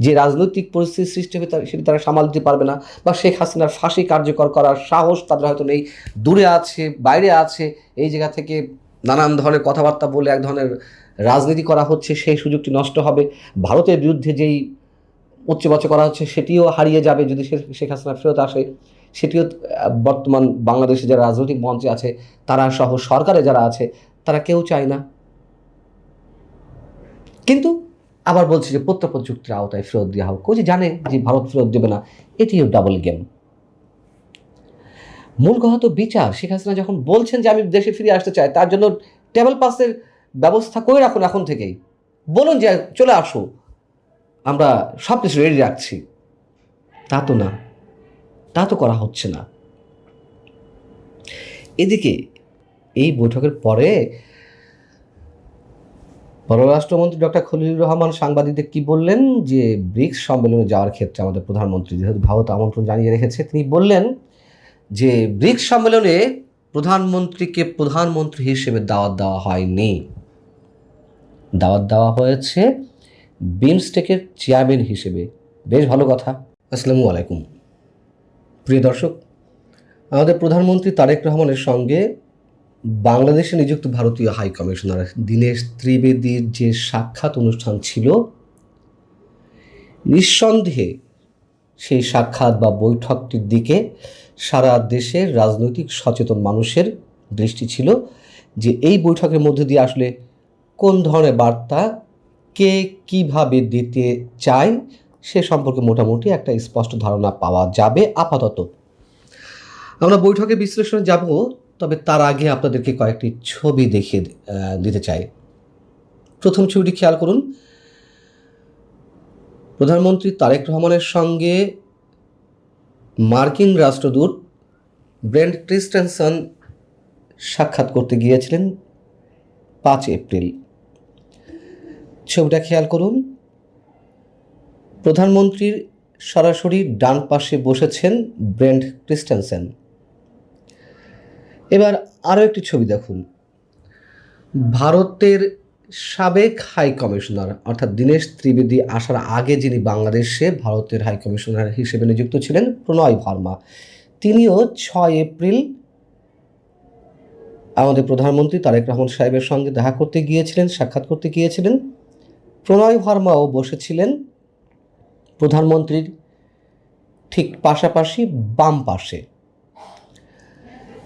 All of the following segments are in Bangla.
যে রাজনৈতিক পরিস্থিতি সৃষ্টি হবে সেটি তারা সামাল দিতে পারবে না, বা শেখ হাসিনার ফাঁসি কার্যকর করার সাহস তাদের হয়তো নেই, দূরে আছে, বাইরে আছে, এই জায়গা থেকে নানান ধরনের কথাবার্তা বলে এক ধরনের রাজনীতি করা হচ্ছে, সেই সুযোগটি নষ্ট হবে। ভারতের বিরুদ্ধে যেই উচ্চবাচ্য করা হচ্ছে সেটিও হারিয়ে যাবে যদি শেখ হাসিনা ফেরত আসে। সেটিও বর্তমান বাংলাদেশে যারা রাজনৈতিক মঞ্চে আছে তারা সহ সরকারে যারা আছে তারা কেউ চায় না। কিন্তু আবার বলছে যে প্রত্যর্পণ চুক্তির আওতায় ফেরত দেওয়া হোক, ওই যে জানে যে ভারত ফেরত দেবে না, এটিও ডাবল গেম। মূল কথা তো বিচার। শেখ হাসিনা যখন বলছেন যে আমি দেশে ফিরে আসতে চাই, তার জন্য টেবল পাসের ব্যবস্থা করে রাখুন এখন থেকেই, বলুন যে চলে আসো, আমরা সব কিছু রেডি রাখছি। তা তো না, তা তো করা হচ্ছে না। এদিকে এই বৈঠকের পরে পররাষ্ট্রমন্ত্রী ডক্টর খলিলুর রহমান সাংবাদিকদের কি বললেন, যে ব্রিক্স সম্মেলনে যাওয়ার ক্ষেত্রে আমাদের প্রধানমন্ত্রী যেহেতু ভারত আমন্ত্রণ জানিয়ে রেখেছে, তিনি বললেন যে ব্রিক্স সম্মেলনে প্রধানমন্ত্রীকে প্রধানমন্ত্রী হিসেবে দাওয়াত দেওয়া হয়নি, দাওয়াত দেওয়া হয়েছে বিমস্টেকের চেয়ারম্যান হিসেবে। বেশ ভালো কথা। আসসালামু আলাইকুম প্রিয় দর্শক, আমাদের প্রধানমন্ত্রী তারেক রহমানের সঙ্গে বাংলাদেশে নিযুক্ত ভারতীয় হাই কমিশনার দীনেশ ত্রিবেদীর যে সাক্ষাৎ অনুষ্ঠান ছিল, নিঃসন্দেহে সেই সাক্ষাৎ বা বৈঠকটির দিকে সারা দেশের রাজনৈতিক সচেতন মানুষের দৃষ্টি ছিল, যে এই বৈঠকের মধ্যে দিয়ে আসলে কোন ধরনের বার্তা কে কিভাবে দিতে চায় সে সম্পর্কে মোটামুটি একটা স্পষ্ট ধারণা পাওয়া যাবে আপাতত। আমরা বৈঠকের বিশ্লেষণে যাব, তবে তার আগে আপনাদেরকে কয়েকটি ছবি দেখিয়ে দিতে চাই। প্রথম ছবিটি খেয়াল করুন। প্রধানমন্ত্রী তারেক রহমানের সঙ্গে মার্কিন রাষ্ট্রদূত ব্রেন্ট ক্রিস্টেনসন সাক্ষাৎ করতে গিয়েছিলেন 5 এপ্রিল। ছবিটা খেয়াল করুন। প্রধানমন্ত্রীর সরাসরি ডান পাশে বসেছেন ব্রেন্ট ক্রিস্টেনসন। এবার আরও একটি ছবি দেখুন। ভারতের সাবেক হাই কমিশনার অর্থাৎ দীনেশ ত্রিবেদী আসার আগে যিনি বাংলাদেশে ভারতের হাই কমিশনার হিসেবে নিযুক্ত ছিলেন, প্রণয় ভার্মা, তিনিও 6 এপ্রিল আমাদের প্রধানমন্ত্রী তারেক রহমান সাহেবের সঙ্গে দেখা করতে গিয়েছিলেন, সাক্ষাৎ করতে গিয়েছিলেন। প্রণয় ভার্মাও বসেছিলেন প্রধানমন্ত্রীর ঠিক পাশাপাশি বাম পাশে।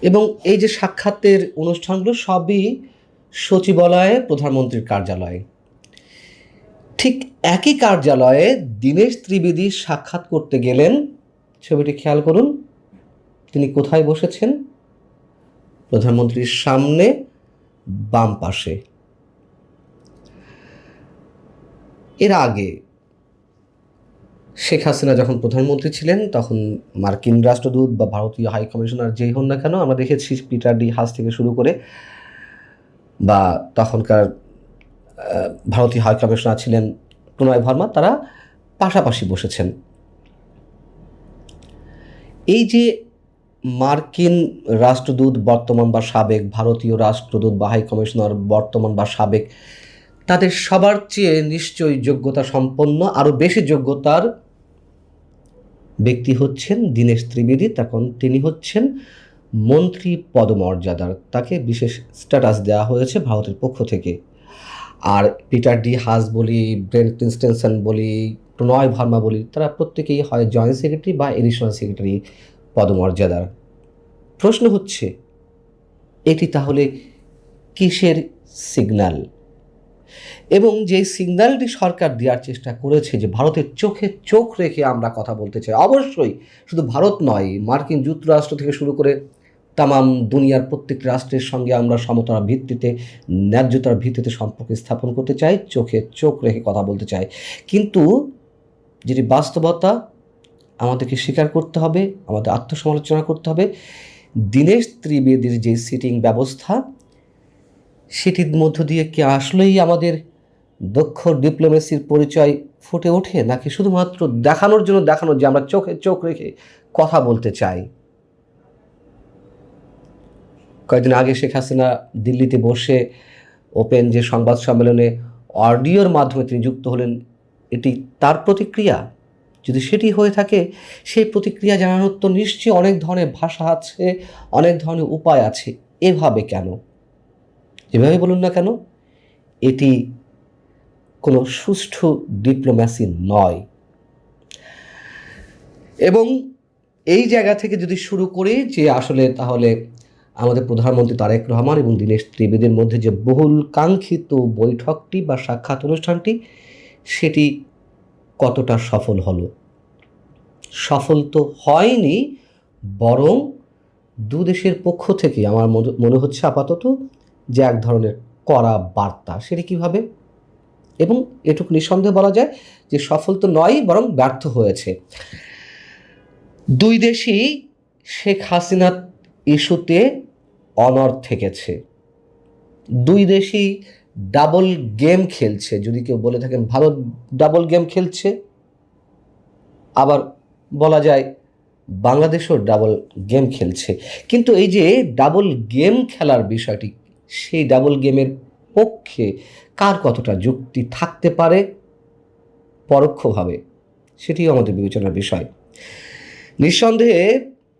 এবং এই যে সাক্ষাতের অনুষ্ঠানগুলো সবই সচিবালয়ে প্রধানমন্ত্রীর কার্যালয়ে। ঠিক একই কার্যালয়ে দীনেশ ত্রিবেদী সাক্ষাৎ করতে গেলেন। ছবিটি খেয়াল করুন। তিনি কোথায় বসেছেন? প্রধানমন্ত্রীর সামনে বাম পাশে। এর আগে শেখ হাসিনা যখন প্রধানমন্ত্রী ছিলেন তখন মার্কিন রাষ্ট্রদূত বা ভারতীয় হাই কমিশনার যেই হন না কেন, আমরা দেখেছি পিটার ডি হাস থেকে শুরু করে বা তখনকার ভারতীয় হাই কমিশনার ছিলেন প্রণয় ভার্মা, তারা পাশাপাশি বসেছেন। এই যে মার্কিন রাষ্ট্রদূত বর্তমান বা সাবেক, ভারতীয় রাষ্ট্রদূত বা হাই কমিশনার বর্তমান বা সাবেক, তাদের সবার চেয়ে নিশ্চয়ই যোগ্যতা সম্পন্ন, আরও বেশি যোগ্যতার ব্যক্তি হচ্ছেন দীনেশ ত্রিবেদী। তখন তিনি হচ্ছেন মন্ত্রী পদমর্যাদার, তাকে বিশেষ স্ট্যাটাস দেওয়া হয়েছে ভারতের পক্ষ থেকে। আর পিটার ডি হাস বলি, ব্রেন্ট ক্রিস্টেনসন বলি, প্রণয় ভার্মা বলি, তারা প্রত্যেকেই হয় জয়েন্ট সেক্রেটারি বা এডিশনাল সেক্রেটারি পদমর্যাদার। প্রশ্ন হচ্ছে এটি তাহলে কিসের সিগন্যাল? এবং যে সিগন্যালটি সরকার দেওয়ার চেষ্টা করেছে যে ভারতের চোখে চোখ রেখে আমরা কথা বলতে চাই, অবশ্যই শুধু ভারত নয়, মার্কিন যুক্তরাষ্ট্র থেকে শুরু করে তামাম দুনিয়ার প্রত্যেক রাষ্ট্রের সঙ্গে আমরা সমতার ভিত্তিতে, ন্যায্যতার ভিত্তিতে সম্পর্ক স্থাপন করতে চাই, চোখে চোখ রেখে কথা বলতে চাই। কিন্তু যেটি বাস্তবতা আমাদেরকে স্বীকার করতে হবে, আমাদের আত্মসমালোচনা করতে হবে। দীনেশ ত্রিবেদীর যে সিটিং ব্যবস্থা, সেটির মধ্য দিয়ে কি আসলেই আমাদের দক্ষ ডিপ্লোমেসির পরিচয় ফুটে ওঠে, নাকি শুধুমাত্র দেখানোর জন্য দেখানো যে আমরা চোখে চোখ রেখে কথা বলতে চাই? কয়েকদিন আগে শেখ হাসিনা দিল্লিতে বসে ওপেন যে সংবাদ সম্মেলনে অডিওর মাধ্যমে তিনি যুক্ত হলেন, এটি তার প্রতিক্রিয়া? যদি সেটি হয়ে থাকে, সেই প্রতিক্রিয়া জানানোর তো নিশ্চয়ই অনেক ধরনের ভাষা আছে, অনেক ধরনের উপায় আছে। এভাবে কেন? যেভাবে বলুন না কেন, এটি কোনো সুষ্ঠু ডিপ্লোম্যাসি নয়। এবং এই জায়গা থেকে যদি শুরু করি যে আসলে তাহলে আমাদের প্রধানমন্ত্রী তারেক রহমান এবং দীনেশ ত্রিবেদীর মধ্যে যে বহুল কাঙ্ক্ষিত বৈঠকটি বা সাক্ষাৎ অনুষ্ঠানটি, সেটি কতটা সফল হলো? সফল তো হয়নি, বরং দু দেশের পক্ষ থেকে আমার মনে হচ্ছে আপাতত যে এক ধরনের কড়া বার্তা। সেটি কীভাবে? এবং এটুকু নিঃসন্দেহে বলা যায় যে সফল তো নয়, বরং ব্যর্থ হয়েছে। দুই দেশই শেখ হাসিনা ইস্যুতে অনড় থেকেছে। দুই দেশই ডাবল গেম খেলছে। যদি কেউ বলে থাকেন ভারত ডাবল গেম খেলছে, আবার বলা যায় বাংলাদেশও ডাবল গেম খেলছে। কিন্তু এই যে ডাবল গেম খেলার বিষয়টি, সেই ডাবল গেমের পক্ষে কার কতটা যুক্তি থাকতে পারে পরোক্ষভাবে, সেটিও আমাদের বিবেচনার বিষয়। নিঃসন্দেহে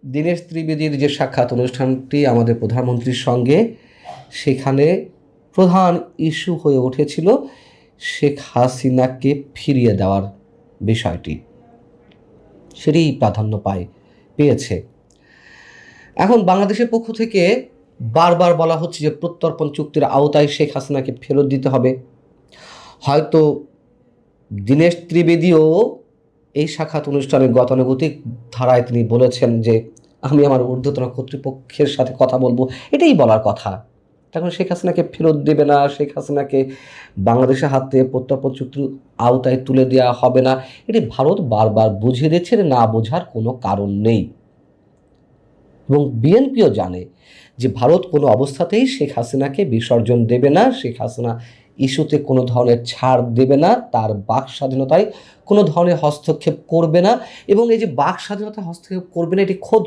দীনেশ ত্রিবেদীর যে সাক্ষাৎ অনুষ্ঠানটি আমাদের প্রধানমন্ত্রীর সঙ্গে, সেখানে প্রধান ইস্যু হয়ে উঠেছিল শেখ হাসিনাকে ফিরিয়ে দেওয়ার বিষয়টি। সেটি প্রাধান্য পেয়েছে। এখন বাংলাদেশের পক্ষ থেকে বারবার বলা হচ্ছে যে প্রত্যর্পণ চুক্তির আওতায় শেখ হাসিনাকে ফেরত দিতে হবে। হয়তো দীনেশ ত্রিবেদীও এই সাক্ষাৎ অনুষ্ঠানের গতানুগতিক ধারায় তিনি বলেছেন যে আমি আমার ঊর্ধ্বতন কর্তৃপক্ষের সাথে কথা বলবো, এটাই বলার কথা। তখন শেখ হাসিনাকে ফেরত দেবে না, শেখ হাসিনাকে বাংলাদেশের হাতে প্রত্যর্পণ চুক্তির আওতায় তুলে দেওয়া হবে না, এটি ভারত বারবার বুঝিয়ে দিচ্ছে, না বোঝার কোনো কারণ নেই। এবং বিএনপিও জানে যে ভারত কোনো অবস্থাতেই শেখ হাসিনাকে বিসর্জন দেবে না, শেখ হাসিনা ইস্যুতে কোনো ধরনের ছাড় দেবে না, তার বাক স্বাধীনতায় কোনো ধরনের হস্তক্ষেপ করবে না। এবং এই যে বাক স্বাধীনতায় হস্তক্ষেপ করবে না, এটি খোদ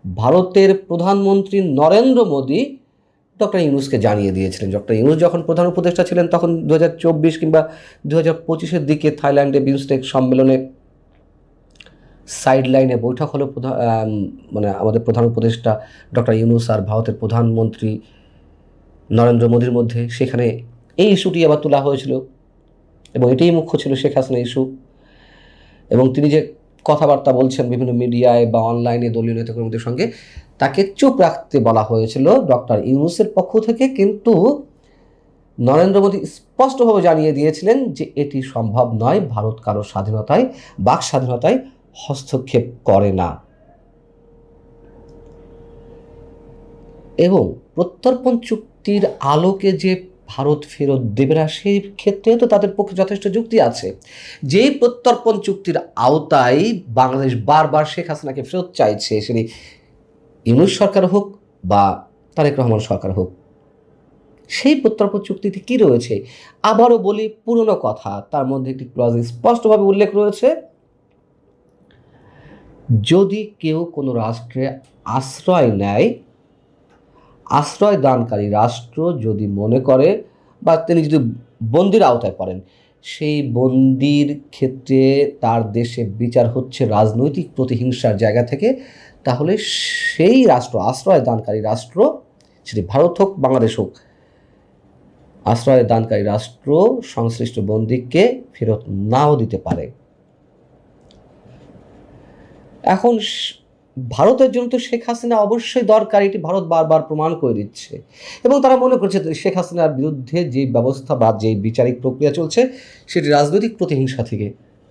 ভারতের প্রধানমন্ত্রী নরেন্দ্র মোদী ডক্টর ইউনূসকে জানিয়ে দিয়েছিলেন। ডক্টর ইউনূস যখন প্রধান উপদেষ্টা ছিলেন, তখন 2024 কিংবা 2025-এর দিকে থাইল্যান্ডে বিমস্টেক সম্মেলনে সাইড লাইনে বৈঠক হলো মানে আমাদের প্রধান উপদেষ্টা ডক্টর ইউনূস আর ভারতের প্রধানমন্ত্রী নরেন্দ্র মোদীর মধ্যে। সেখানে এই ইস্যুটি আবার তোলা হয়েছিল এবং এটাই মুখ্য ছিল, শেখ হাসিনা ইস্যু। এবং তিনি যে কথাবার্তা বলছেন বিভিন্ন মিডিয়ায় বা অনলাইনে দলীয় নেতাকর্মীদের সঙ্গে, তাকে চুপ রাখতে বলা হয়েছিল ডক্টর ইউনূসের পক্ষ থেকে। কিন্তু নরেন্দ্র মোদী স্পষ্টভাবে জানিয়ে দিয়েছিলেন যে এটি সম্ভব নয়, ভারত কারো স্বাধীনতায়, বাক স্বাধীনতায় হস্তক্ষেপ করে না। এবং প্রত্যর্পণ চুক্তির আলোকে যে ভারত ফেরত দেবে না, সেই ক্ষেত্রেও তো তাদের পক্ষে যথেষ্ট যুক্তি আছে। যেই প্রত্যর্পণ চুক্তির আওতায় বাংলাদেশ বারবার শেখ হাসিনাকে ফেরত চাইছে, সেটি ইউনূস সরকার হোক বা তারেক রহমান সরকার হোক, সেই প্রত্যর্পণ চুক্তিতে কি রয়েছে? আবারও বলি, পুরনো কথা, তার মধ্যে একটি ক্লজ স্পষ্টভাবে উল্লেখ রয়েছে, যদি কেউ কোনো রাষ্ট্রে আশ্রয় নেয়, আশ্রয় দানকারী রাষ্ট্র যদি মনে করে বা তিনি যদি বন্দির আওতায় পড়েন, সেই বন্দির ক্ষেত্রে তার দেশে বিচার হচ্ছে রাজনৈতিক প্রতিহিংসার জায়গা থেকে, তাহলে সেই রাষ্ট্র, আশ্রয় দানকারী রাষ্ট্র, সেটি ভারত হোক বাংলাদেশ হোক, আশ্রয় দানকারী রাষ্ট্র সংশ্লিষ্ট বন্দীকে ফেরত নাও দিতে পারে। এখন ভারতের জন্য তো শেখ হাসিনা অবশ্যই দরকার, এটি ভারত বারবার প্রমাণ করে দিচ্ছে। এবং তারা মনে করছে শেখ হাসিনার বিরুদ্ধে যে ব্যবস্থা বা যে বিচারিক প্রক্রিয়া চলছে, সেটি রাজনৈতিক প্রতিহিংসা থেকে।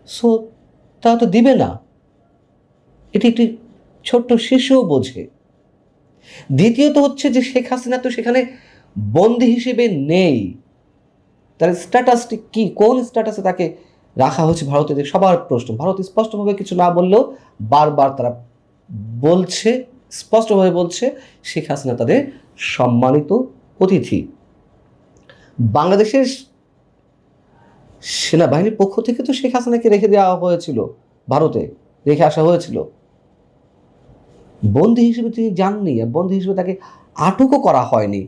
সো তারা তো দিবে না, এটি একটি ছোট্ট শিশুও বোঝে। দ্বিতীয়ত হচ্ছে যে শেখ হাসিনা তো সেখানে বন্দী হিসেবে নেই, তার স্ট্যাটাসটি কি, কোন স্ট্যাটাসে তাকে রাখা হচ্ছে ভারতের সবার প্রশ্ন। ভারত স্পষ্টভাবে কিছু না বললেও বারবার তারা বলছে, স্পষ্টভাবে বলছে শেখ হাসিনা তাদের সম্মানিত অতিথি। বাংলাদেশের সেনাবাহিনীর পক্ষ থেকে তো শেখ হাসিনাকে রেখে দেওয়া হয়েছিল, ভারতে রেখে আসা হয়েছিল, বন্দী হিসেবে তিনি যাননি, বন্দী হিসেবে তাকে আটকও করা হয়নি।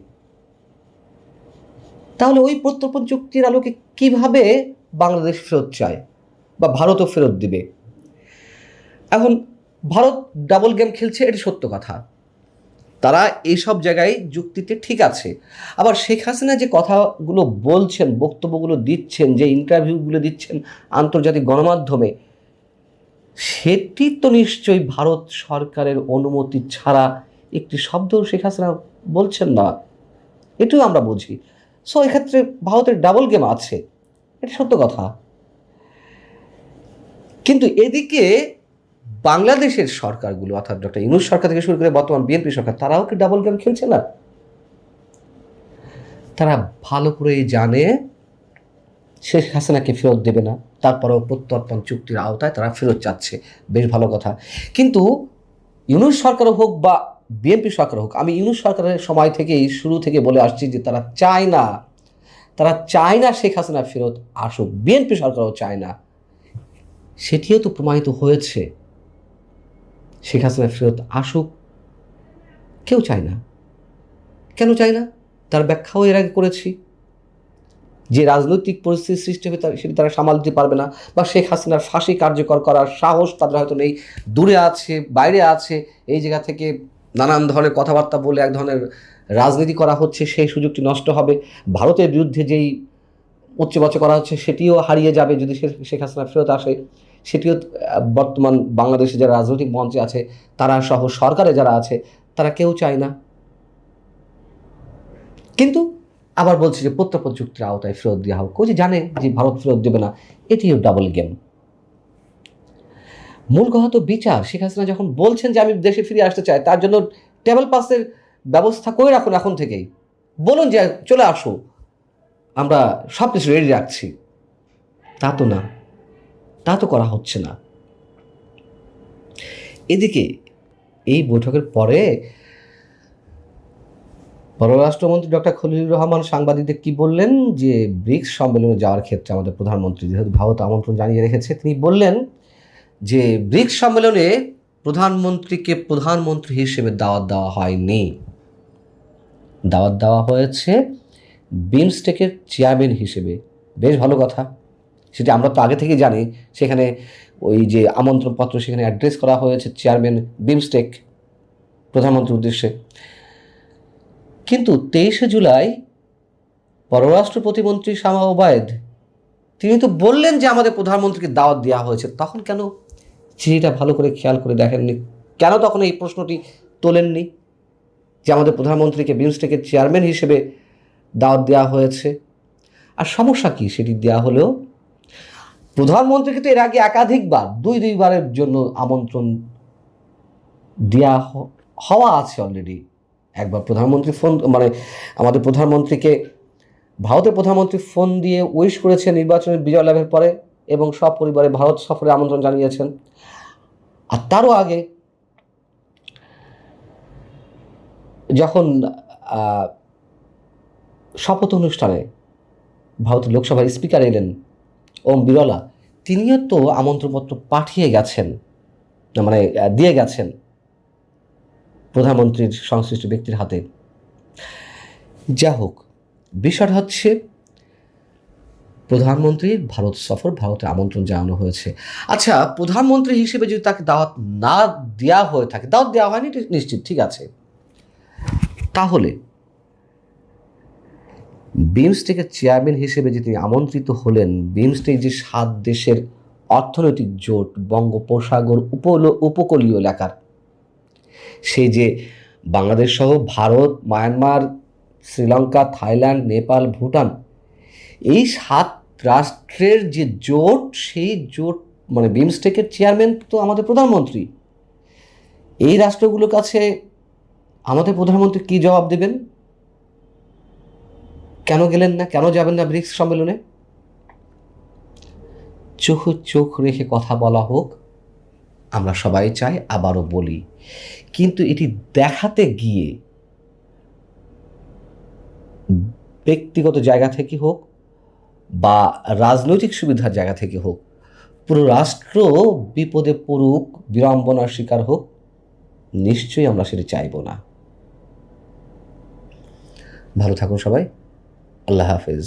তাহলে ওই প্রত্যর্পণ চুক্তির আলোকে কিভাবে বাংলাদেশ ফেরত চায় বা ভারতও ফেরত দিবে। এখন ভারত ডাবল গেম খেলছে, এটি সত্য কথা। তারা এইসব জায়গায় যুক্তিতে ঠিক আছে। আবার শেখ হাসিনা যে কথাগুলো বলছেন, বক্তব্যগুলো দিচ্ছেন, যে ইন্টারভিউগুলো দিচ্ছেন আন্তর্জাতিক গণমাধ্যমে, সেটি তো নিশ্চয়ই ভারত সরকারের অনুমতি ছাড়া একটি শব্দ শেখ হাসিনা বলছেন না, এটিও আমরা বুঝি। সো এক্ষেত্রে ভারতের ডাবল গেম আছে, এটা সত্য কথা। কিন্তু এদিকে বাংলাদেশের সরকারগুলো, অর্থাৎ ডক্টর ইউনূস সরকার থেকে শুরু করে বর্তমান বিএনপি সরকার, তারাও কি ডাবল গেম খেলছে না? তারা ভালো করেই জানে শেখ হাসিনাকে ফেরত দেবে না, তারপরেও প্রত্যর্পণ চুক্তির আওতায় তারা ফেরত চাচ্ছে, বেশ ভালো কথা। কিন্তু ইউনূস সরকার হোক বা বিএনপি সরকার হোক, আমি ইউনূস সরকারের সময় থেকেই শুরু থেকে বলে আসছি যে তারা চায় না শেখ হাসিনা ফেরত আসুক। বিএনপি সরকারও চায় না, সেটিও তো প্রমাণিত হয়েছে। শেখ হাসিনা ফেরত আসুক কেউ চায় না। কেন চায় না তার ব্যাখ্যাও এর আগে করেছি। যে রাজনৈতিক পরিস্থিতি সৃষ্টি হবে সেটি তারা সামাল দিতে পারবে না, বা শেখ হাসিনার ফাঁসি কার্যকর করার সাহস তাদের হয়তো নেই, দূরে আছে, বাইরে আছে, এই জায়গা থেকে নানান ধরনের কথাবার্তা বলে এক ধরনের রাজনীতি করা হচ্ছে, সেই সুযোগটি নষ্ট হবে। ভারতের বিরুদ্ধে যেই উচ্চবাচ্য করা হচ্ছে সেটিও হারিয়ে যাবে যদি শেখ হাসিনা ফেরত আসে। সেটিও বর্তমান বাংলাদেশে যারা রাজনৈতিক মঞ্চে আছে তারা সহ সরকারে যারা আছে তারা কেউ চায় না। কিন্তু আবার বলছে যে প্রত্যর্পণ চুক্তির আওতায় ফেরত দেওয়া হোক। ওই যে জানে যে ভারত ফেরত দেবে না, এটিও ডাবল গেম। মূল কথা তো বিচার। শেখ হাসিনা যখন বলছেন যে আমি দেশে ফিরে আসতে চাই, তার জন্য ট্রাভেল পাসের ব্যবস্থা করে রাখুন এখন থেকেই, বলুন যে চলে আসো, আমরা সব কিছু রেডি রাখছি। তা তো না, তা তো করা হচ্ছে না। এদিকে এই বৈঠকের পরে পররাষ্ট্রমন্ত্রী ডক্টর খলিলুর রহমান সাংবাদিকদের কি বললেন, যে ব্রিক্স সম্মেলনে যাওয়ার ক্ষেত্রে আমাদের প্রধানমন্ত্রী যেহেতু ভারত আমন্ত্রণ জানিয়ে রেখেছে, তিনি বললেন যে ব্রিক্স সম্মেলনে প্রধানমন্ত্রীকে প্রধানমন্ত্রী হিসেবে দাওয়াত দেওয়া হয়নি, দাওয়াত দেওয়া হয়েছে বিমস্টেকের চেয়ারম্যান হিসেবে। বেশ ভালো কথা, সেটা আমরা তো আগে থেকে জানি। সেখানে ওই যে আমন্ত্রণপত্র সেখানে অ্যাড্রেস করা হয়েছে চেয়ারম্যান বিমস্টেক, প্রধানমন্ত্রীর উদ্দেশ্যে। কিন্তু 23শে জুলাই পররাষ্ট্র প্রতিমন্ত্রী শামা ওবায়েদ তিনি তো বললেন যে আমাদের প্রধানমন্ত্রীকে দাওয়াত দেওয়া হয়েছে। তখন কেন চিঠিটা ভালো করে খেয়াল করে দেখেননি? কেন তখন এই প্রশ্নটি তোলেননি যে আমাদের প্রধানমন্ত্রীকে বিমস্টেকের চেয়ারম্যান হিসেবে দাওয়াত দেওয়া হয়েছে? আর সমস্যা কি সেটি দেওয়া হলেও? প্রধানমন্ত্রীকে তো এর আগে একাধিকবার দুইবারের জন্য আমন্ত্রণ দেওয়া হওয়া আছে অলরেডি। একবার প্রধানমন্ত্রী আমাদের প্রধানমন্ত্রীকে ভারতের প্রধানমন্ত্রী ফোন দিয়ে উইশ করেছেন নির্বাচনের বিজয় লাভের পরে, এবং সব পরিবারে ভারত সফরে আমন্ত্রণ জানিয়েছেন। আর তারও আগে যখন শপথ অনুষ্ঠানে ভারতের লোকসভার স্পিকার এলেন ওম বিরলা, তিনিও তো আমন্ত্রণপত্র পাঠিয়ে গেছেন, দিয়ে গেছেন প্রধানমন্ত্রীর সংশ্লিষ্ট ব্যক্তির হাতে। যা হোক, বিষয়টা হচ্ছে প্রধানমন্ত্রীর ভারত সফর, ভারতে আমন্ত্রণ জানানো হয়েছে। আচ্ছা, প্রধানমন্ত্রী হিসেবে যদি তাকে দাওয়াত না দেওয়া হয়ে থাকে, দাওয়াত দেওয়া হয়নি নিশ্চিত, ঠিক আছে, তাহলে বিমস্টেকের চেয়ারম্যান হিসেবে যে তিনি আমন্ত্রিত হলেন, বিমস্টেক যে 7 দেশের অর্থনৈতিক জোট, বঙ্গোপসাগর উপকূলীয় এলাকার, সে যে বাংলাদেশ সহ ভারত, মায়ানমার, শ্রীলঙ্কা, থাইল্যান্ড, নেপাল, ভুটান, এই 7 রাষ্ট্রের যে জোট, সেই জোট বিমস্টেকের চেয়ারম্যান তো আমাদের প্রধানমন্ত্রী। এই রাষ্ট্রগুলোর কাছে আমাদের প্রধানমন্ত্রী কি জবাব দেবেন? কেন গেলেন না, কেন যাবেন না ব্রিক্স সম্মেলনে? চোখ রেখে কথা বলা হোক, আমরা সবাই চাই, আবারও বলি। কিন্তু এটি দেখাতে গিয়ে ব্যক্তিগত জায়গা থেকে হোক বা রাজনৈতিক সুবিধার জায়গা থেকে হোক, পুরো রাষ্ট্র বিপদে পড়ুক, বিড়ম্বনার শিকার হোক, নিশ্চয়ই আমরা সেটা চাইব না। ভালো থাকুন সবাই, আল্লাহ হাফেজ।